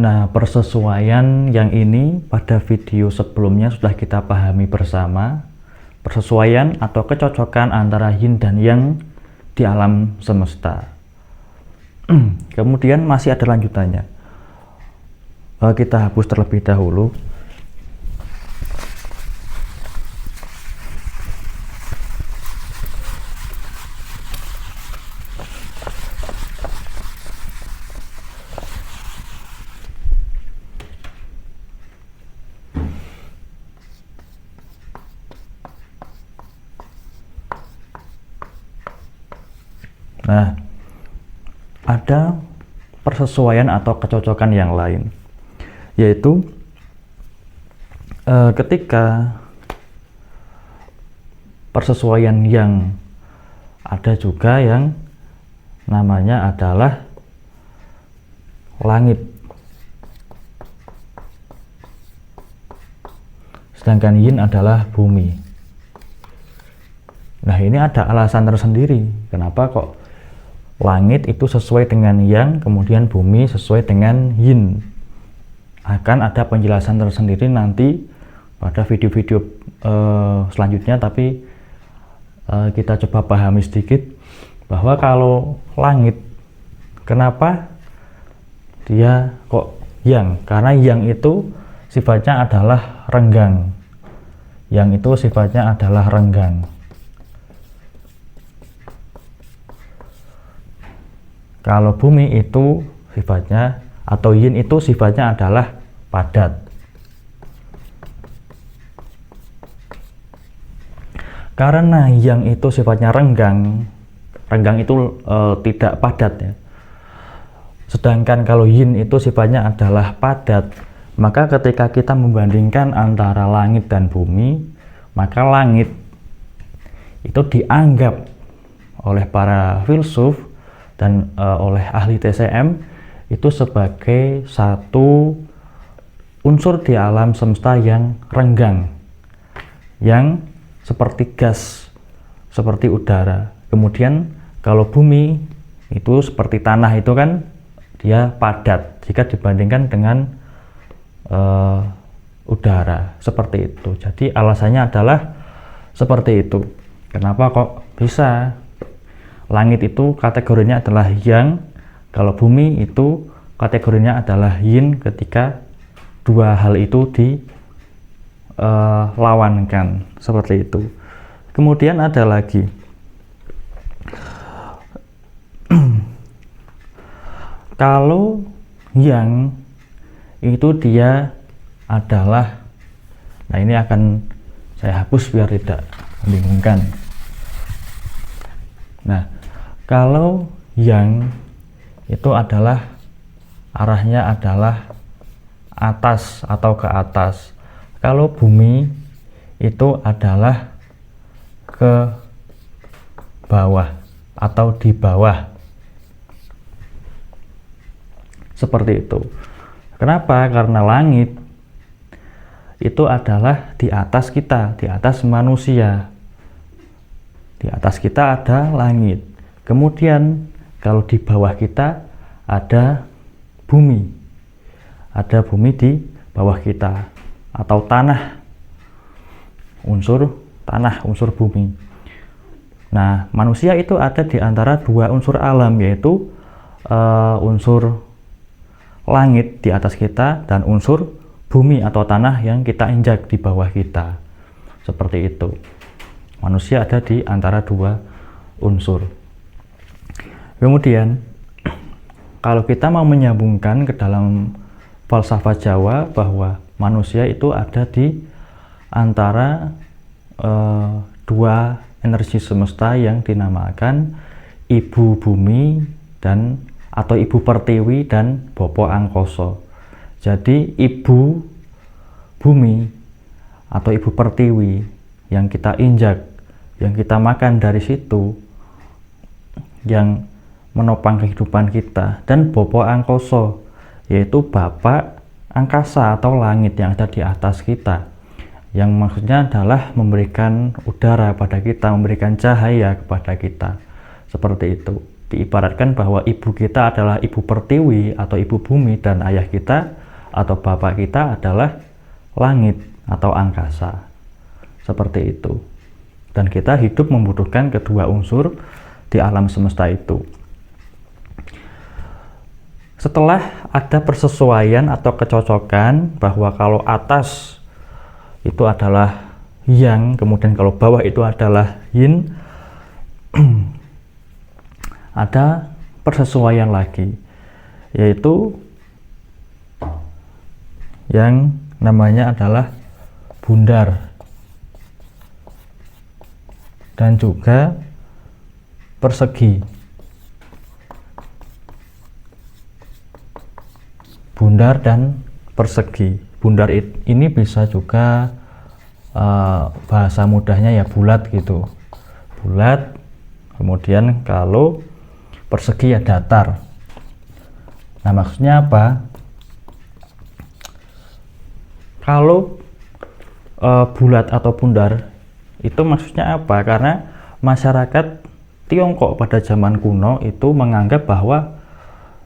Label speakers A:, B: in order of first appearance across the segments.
A: Nah, persesuaian yang ini pada video sebelumnya sudah kita pahami bersama. Persesuaian atau kecocokan antara yin dan yang di alam semesta. Kemudian masih ada lanjutannya. Kita hapus terlebih dahulu. Nah, ada persesuaian atau kecocokan yang lain, yaitu ketika persesuaian yang ada juga yang namanya adalah langit, sedangkan yin adalah bumi. Nah, ini ada alasan tersendiri kenapa kok langit itu sesuai dengan yang, kemudian bumi sesuai dengan yin. Akan ada penjelasan tersendiri nanti pada video-video selanjutnya, tapi kita coba pahami sedikit bahwa kalau langit, kenapa dia kok yang? Karena yang itu sifatnya adalah renggang. Yang itu sifatnya adalah renggang. Kalau bumi itu sifatnya, atau yin itu sifatnya adalah padat. Karena yang itu sifatnya renggang, renggang itu tidak padat ya. Sedangkan kalau yin itu sifatnya adalah padat, maka ketika kita membandingkan antara langit dan bumi, maka langit itu dianggap oleh para filsuf dan oleh ahli TCM itu sebagai satu unsur di alam semesta yang renggang, yang seperti gas, seperti udara. Kemudian kalau bumi itu seperti tanah, itu kan dia padat jika dibandingkan dengan udara, seperti itu. Jadi alasannya adalah seperti itu. Kenapa kok bisa langit itu kategorinya adalah yang, kalau bumi itu kategorinya adalah yin, ketika dua hal itu dilawankan, seperti itu. Kemudian ada lagi kalau yang itu dia adalah, nah ini akan saya hapus biar tidak membingungkan. Nah, kalau yang itu adalah arahnya adalah atas atau ke atas. Kalau bumi itu adalah ke bawah atau di bawah. Seperti itu. Kenapa? Karena langit itu adalah di atas kita, di atas manusia. Di atas kita ada langit. Kemudian kalau di bawah kita ada bumi. Ada bumi di bawah kita, atau tanah. Unsur tanah, unsur bumi. Nah, manusia itu ada di antara dua unsur alam, yaitu unsur langit di atas kita dan unsur bumi atau tanah yang kita injak di bawah kita. Seperti itu. Manusia ada di antara dua unsur. Kemudian kalau kita mau menyambungkan ke dalam falsafah Jawa bahwa manusia itu ada di antara dua energi semesta yang dinamakan Ibu Bumi dan atau Ibu Pertiwi dan Bopo Angkoso. Jadi Ibu Bumi atau Ibu Pertiwi yang kita injak, yang kita makan dari situ, yang menopang kehidupan kita, dan Bopo Angkoso, yaitu Bapak angkasa atau langit yang ada di atas kita, yang maksudnya adalah memberikan udara pada kita, memberikan cahaya kepada kita. Seperti itu. diibaratkan bahwa ibu kita adalah ibu pertiwi atau ibu bumi, dan ayah kita atau bapak kita adalah langit atau angkasa. Seperti itu. Dan kita hidup membutuhkan kedua unsur di alam semesta itu. Setelah ada persesuaian atau kecocokan bahwa kalau atas itu adalah yang, kemudian kalau bawah itu adalah yin, ada persesuaian lagi, yaitu yang namanya adalah bundar dan juga persegi. Bundar dan persegi. Bundar ini bisa juga bahasa mudahnya ya bulat gitu. Bulat, kemudian kalau persegi ya datar. Nah, maksudnya apa? Kalau bulat atau bundar itu maksudnya apa? Karena masyarakat Tiongkok pada zaman kuno itu menganggap bahwa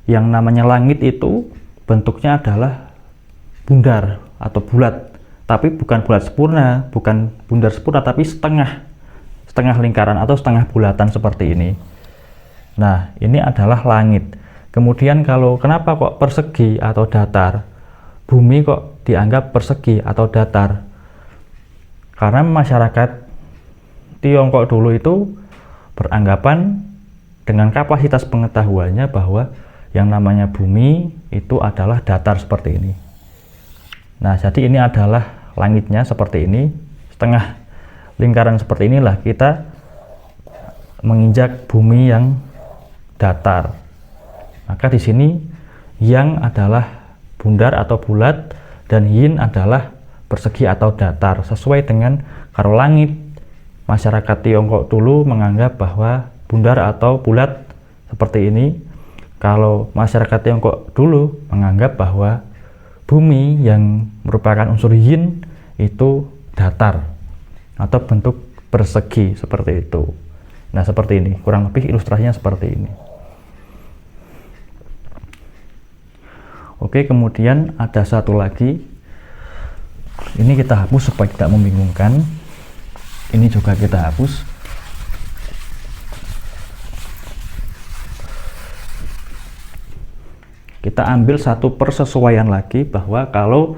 A: yang namanya langit itu bentuknya adalah bundar atau bulat, tapi bukan bulat sempurna, bukan bundar sempurna, tapi setengah lingkaran atau setengah bulatan seperti ini. Nah, ini adalah langit. Kemudian kenapa kok persegi atau datar? Bumi kok dianggap persegi atau datar? Karena masyarakat Tiongkok dulu itu beranggapan dengan kapasitas pengetahuannya bahwa yang namanya bumi itu adalah datar seperti ini. Nah, jadi ini adalah langitnya seperti ini, setengah lingkaran seperti inilah kita menginjak bumi yang datar. Maka di sini yang adalah bundar atau bulat dan yin adalah persegi atau datar, sesuai dengan kalau langit masyarakat Tiongkok dulu menganggap bahwa bundar atau bulat seperti ini. Kalau masyarakat Tiongkok dulu menganggap bahwa bumi yang merupakan unsur yin itu datar atau bentuk persegi seperti itu. Nah, seperti ini, kurang lebih ilustrasinya seperti ini. Oke, kemudian ada satu lagi. Ini kita hapus supaya tidak membingungkan. Ini juga kita hapus. Kita ambil satu persesuaian lagi bahwa kalau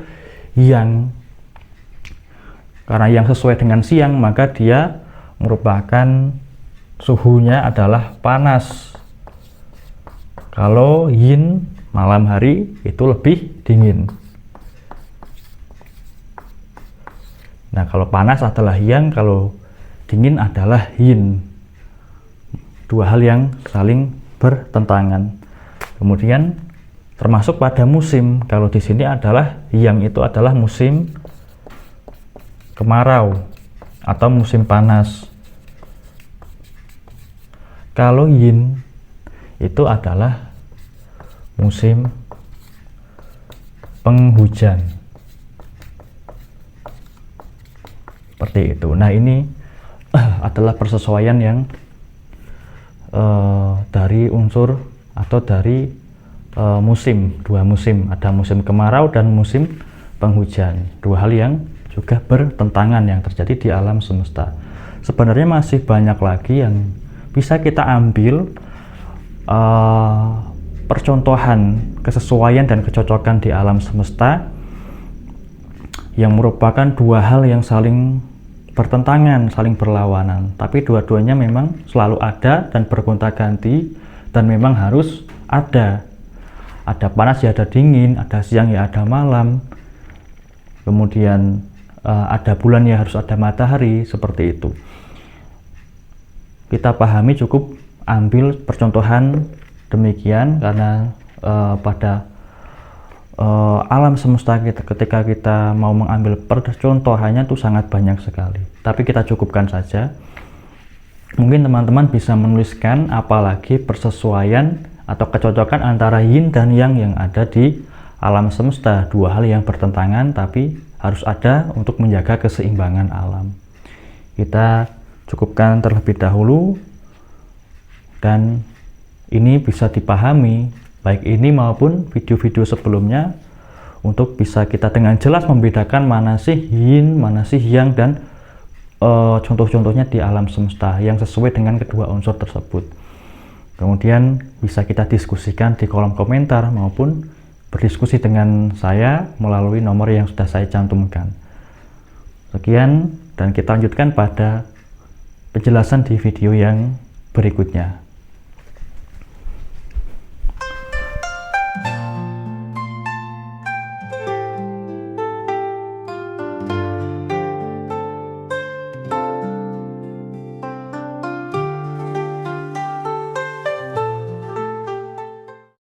A: karena yang sesuai dengan siang, maka dia merupakan suhunya adalah panas. Kalau yin malam hari itu lebih dingin. Nah, kalau panas adalah yang, kalau dingin adalah yin. Dua hal yang saling bertentangan. Kemudian termasuk pada musim. Kalau di sini adalah yang itu adalah musim kemarau atau musim panas. Kalau yin itu adalah musim penghujan. Seperti itu. Nah, ini adalah persesuaian yang dari unsur atau dari musim, dua musim. Ada musim kemarau dan musim penghujan. Dua hal yang juga bertentangan yang terjadi di alam semesta. Sebenarnya masih banyak lagi yang bisa kita ambil percontohan kesesuaian dan kecocokan di alam semesta yang merupakan dua hal yang saling bertentangan, saling berlawanan, tapi dua-duanya memang selalu ada dan bergonta-ganti, dan memang harus ada panas ya ada dingin, ada siang ya ada malam, kemudian ada bulan ya harus ada matahari, seperti itu. Kita pahami, cukup ambil percontohan demikian, karena pada alam semesta kita, ketika kita mau mengambil percontohannya itu sangat banyak sekali, tapi kita cukupkan saja. Mungkin teman-teman bisa menuliskan apalagi persesuaian atau kecocokan antara yin dan yang ada di alam semesta. Dua hal yang bertentangan tapi harus ada untuk menjaga keseimbangan alam. Kita cukupkan terlebih dahulu, dan ini bisa dipahami, baik ini maupun video-video sebelumnya, untuk bisa kita dengan jelas membedakan mana sih yin, mana sih yang, dan contoh-contohnya di alam semesta yang sesuai dengan kedua unsur tersebut. Kemudian bisa kita diskusikan di kolom komentar maupun berdiskusi dengan saya melalui nomor yang sudah saya cantumkan. Sekian, dan kita lanjutkan pada penjelasan di video yang berikutnya.